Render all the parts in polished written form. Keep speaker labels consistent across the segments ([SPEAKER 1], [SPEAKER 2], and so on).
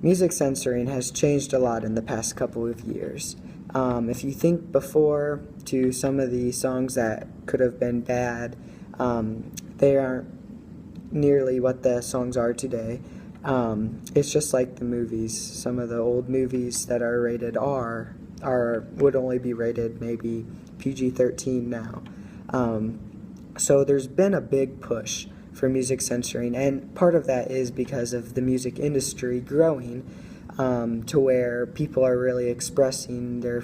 [SPEAKER 1] Music censoring has changed a lot in the past couple of years. If you think before to some of the songs that could have been bad, they aren't nearly what the songs are today. It's just like the movies. Some of the old movies that are rated R would only be rated maybe PG-13 now. So there's been a big push for music censoring, and part of that is because of the music industry growing to where people are really expressing their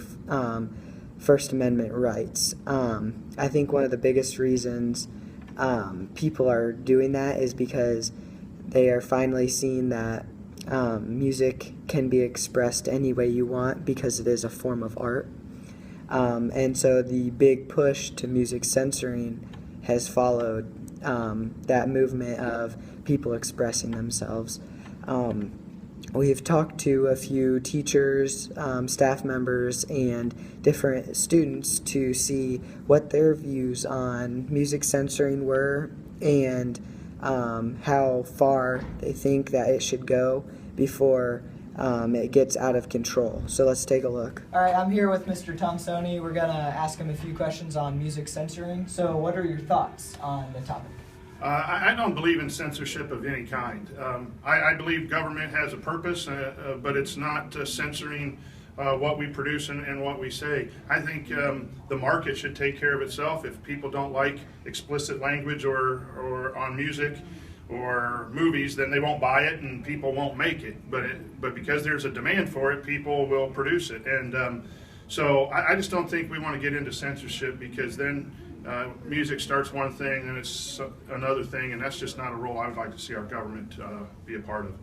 [SPEAKER 1] First Amendment rights. I think one of the biggest reasons people are doing that is because they are finally seeing that music can be expressed any way you want because it is a form of art. And so the big push to music censoring has followed that movement of people expressing themselves. We've talked to a few teachers, staff members, and different students to see what their views on music censoring were and how far they think that it should go before it gets out of control. So let's take a look.
[SPEAKER 2] All right, I'm here with Mr. Thompsoni. We're going to ask him a few questions on music censoring. So what are your thoughts on the topic?
[SPEAKER 3] I don't believe in censorship of any kind. I believe government has a purpose, but it's not censoring what we produce and what we say. I think the market should take care of itself. If people don't like explicit language or on music or movies, then they won't buy it and people won't make it. But because there's a demand for it, people will produce it. And so I just don't think we want to get into censorship, because then music starts one thing and it's another thing, and that's just not a role I would like to see our government be a part of.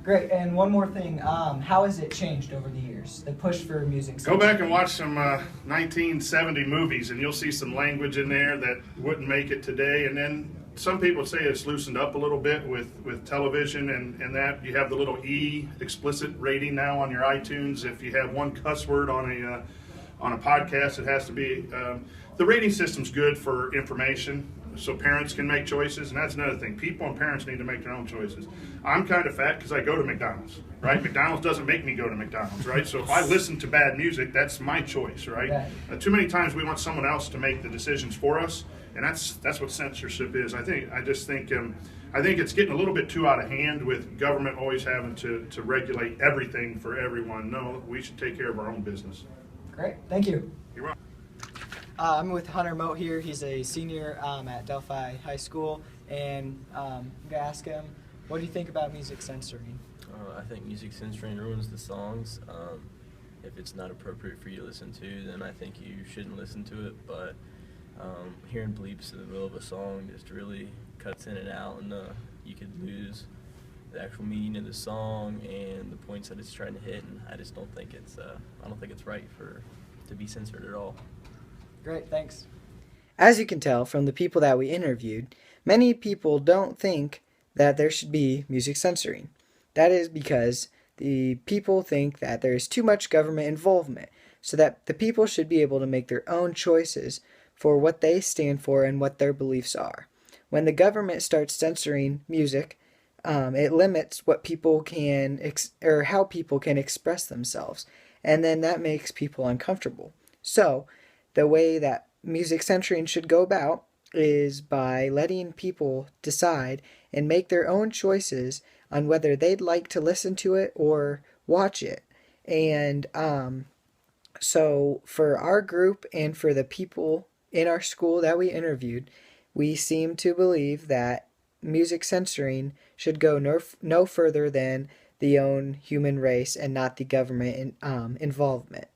[SPEAKER 2] Great, and one more thing, how has it changed over the years, the push for music
[SPEAKER 3] Go
[SPEAKER 2] censoring?
[SPEAKER 3] back and watch some 1970 movies and you'll see some language in there that wouldn't make it today. And then some people say it's loosened up a little bit with television and that. You have the little E explicit rating now on your iTunes. If you have one cuss word on a podcast, it has to be. The rating system's good for information, so parents can make choices, and that's another thing. People and parents need to make their own choices. I'm kind of fat because I go to McDonald's, right? McDonald's doesn't make me go to McDonald's, right? So if I listen to bad music, that's my choice, right? Too many times we want someone else to make the decisions for us, and that's what censorship is. I think it's getting a little bit too out of hand, with government always having to regulate everything for everyone. No, we should take care of our own business.
[SPEAKER 2] Great, thank you.
[SPEAKER 3] You're welcome.
[SPEAKER 2] I'm with Hunter Moat here. He's a senior at Delphi High School, and I'm going to ask him, what do you think about music censoring?
[SPEAKER 4] I think music censoring ruins the songs. If it's not appropriate for you to listen to, then I think you shouldn't listen to it. But hearing bleeps in the middle of a song just really cuts in and out, and you could lose the actual meaning of the song and the points that it's trying to hit. And I just don't think it's right to be censored at all.
[SPEAKER 2] Great, thanks.
[SPEAKER 1] As you can tell from the people that we interviewed, many people don't think that there should be music censoring. That is because the people think that there is too much government involvement, so that the people should be able to make their own choices for what they stand for and what their beliefs are. When the government starts censoring music, it limits what people can or how people can express themselves, and then that makes people uncomfortable. So the way that music censoring should go about is by letting people decide and make their own choices on whether they'd like to listen to it or watch it. And so for our group and for the people in our school that we interviewed, we seem to believe that music censoring should go no further than the own human race and not the government involvement.